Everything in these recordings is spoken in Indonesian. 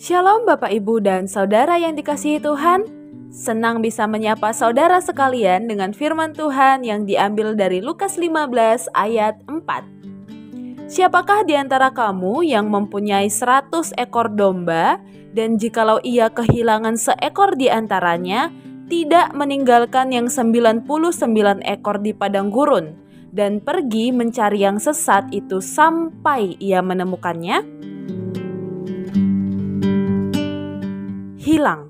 Shalom Bapak Ibu dan Saudara yang dikasihi Tuhan. Senang bisa menyapa saudara sekalian dengan firman Tuhan yang diambil dari Lukas 15 ayat 4. Siapakah di antara kamu yang mempunyai 100 ekor domba dan jikalau ia kehilangan seekor di antaranya, tidak meninggalkan yang 99 ekor di padang gurun dan pergi mencari yang sesat itu sampai ia menemukannya? Hilang.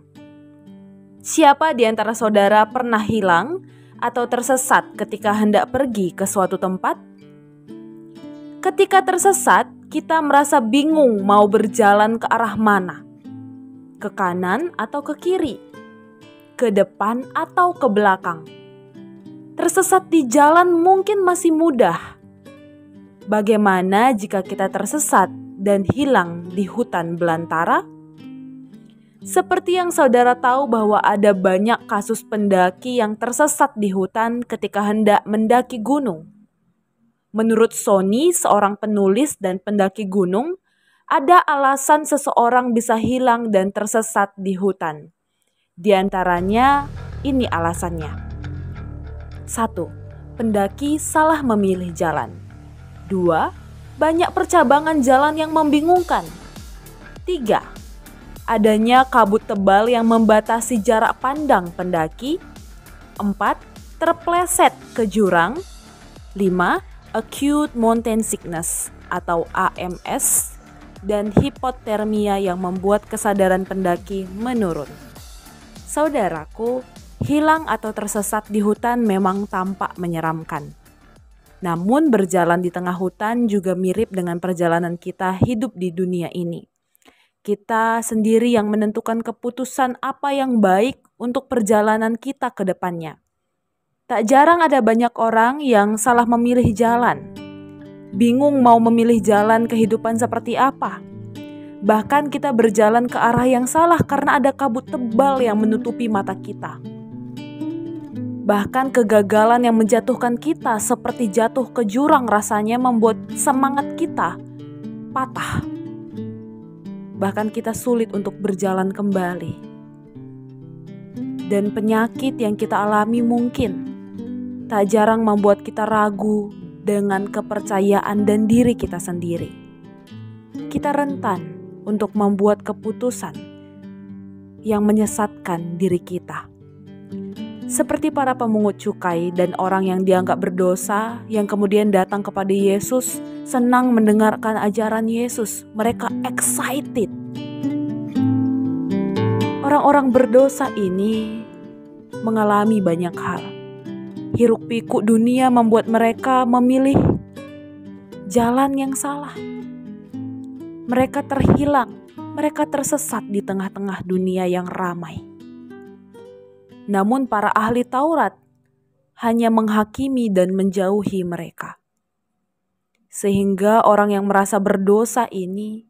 Siapa di antara saudara pernah hilang atau tersesat ketika hendak pergi ke suatu tempat? Ketika tersesat, kita merasa bingung mau berjalan ke arah mana. Ke kanan atau ke kiri? Ke depan atau ke belakang? Tersesat di jalan mungkin masih mudah. Bagaimana jika kita tersesat dan hilang di hutan belantara? Seperti yang saudara tahu bahwa ada banyak kasus pendaki yang tersesat di hutan ketika hendak mendaki gunung. Menurut Sony, seorang penulis dan pendaki gunung, ada alasan seseorang bisa hilang dan tersesat di hutan. Di antaranya, ini alasannya. 1. Pendaki salah memilih jalan. 2. Banyak percabangan jalan yang membingungkan. 3. Adanya kabut tebal yang membatasi jarak pandang pendaki. 4. Terpleset ke jurang. 5. Acute mountain sickness atau AMS dan hipotermia yang membuat kesadaran pendaki menurun. Saudaraku, hilang atau tersesat di hutan memang tampak menyeramkan. Namun berjalan di tengah hutan juga mirip dengan perjalanan kita hidup di dunia ini. Kita sendiri yang menentukan keputusan apa yang baik untuk perjalanan kita ke depannya. Tak jarang ada banyak orang yang salah memilih jalan. Bingung mau memilih jalan kehidupan seperti apa. Bahkan kita berjalan ke arah yang salah karena ada kabut tebal yang menutupi mata kita. Bahkan kegagalan yang menjatuhkan kita seperti jatuh ke jurang rasanya membuat semangat kita patah. Bahkan kita sulit untuk berjalan kembali. Dan penyakit yang kita alami mungkin tak jarang membuat kita ragu dengan kepercayaan dan diri kita sendiri. Kita rentan untuk membuat keputusan yang menyesatkan diri kita. Seperti para pemungut cukai dan orang yang dianggap berdosa yang kemudian datang kepada Yesus, senang mendengarkan ajaran Yesus. Mereka excited. Orang-orang berdosa ini mengalami banyak hal. Hiruk pikuk dunia membuat mereka memilih jalan yang salah. Mereka terhilang, mereka tersesat di tengah-tengah dunia yang ramai. Namun para ahli Taurat hanya menghakimi dan menjauhi mereka. Sehingga orang yang merasa berdosa ini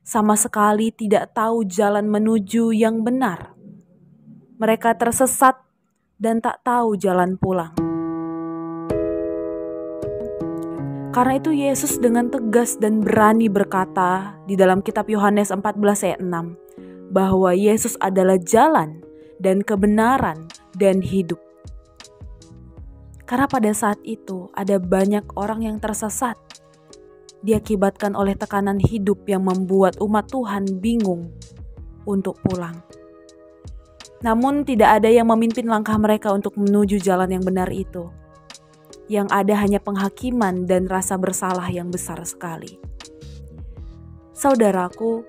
sama sekali tidak tahu jalan menuju yang benar. Mereka tersesat dan tak tahu jalan pulang. Karena itu Yesus dengan tegas dan berani berkata di dalam kitab Yohanes 14 ayat 6 bahwa Yesus adalah jalan dan kebenaran dan hidup. Karena pada saat itu ada banyak orang yang tersesat, diakibatkan oleh tekanan hidup yang membuat umat Tuhan bingung untuk pulang. Namun tidak ada yang memimpin langkah mereka untuk menuju jalan yang benar itu. Yang ada hanya penghakiman dan rasa bersalah yang besar sekali. Saudaraku,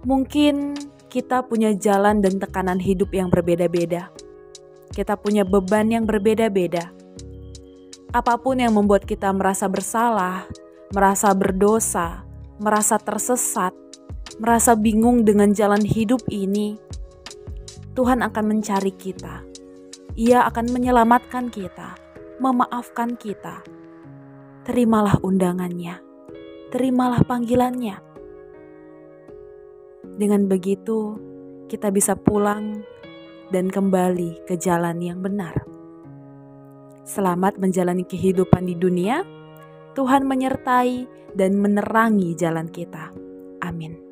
mungkin kita punya jalan dan tekanan hidup yang berbeda-beda. Kita punya beban yang berbeda-beda. Apapun yang membuat kita merasa bersalah, merasa berdosa, merasa tersesat, merasa bingung dengan jalan hidup ini, Tuhan akan mencari kita. Ia akan menyelamatkan kita, memaafkan kita. Terimalah undangannya, terimalah panggilannya. Dengan begitu, kita bisa pulang dan kembali ke jalan yang benar. Selamat menjalani kehidupan di dunia. Tuhan menyertai dan menerangi jalan kita. Amin.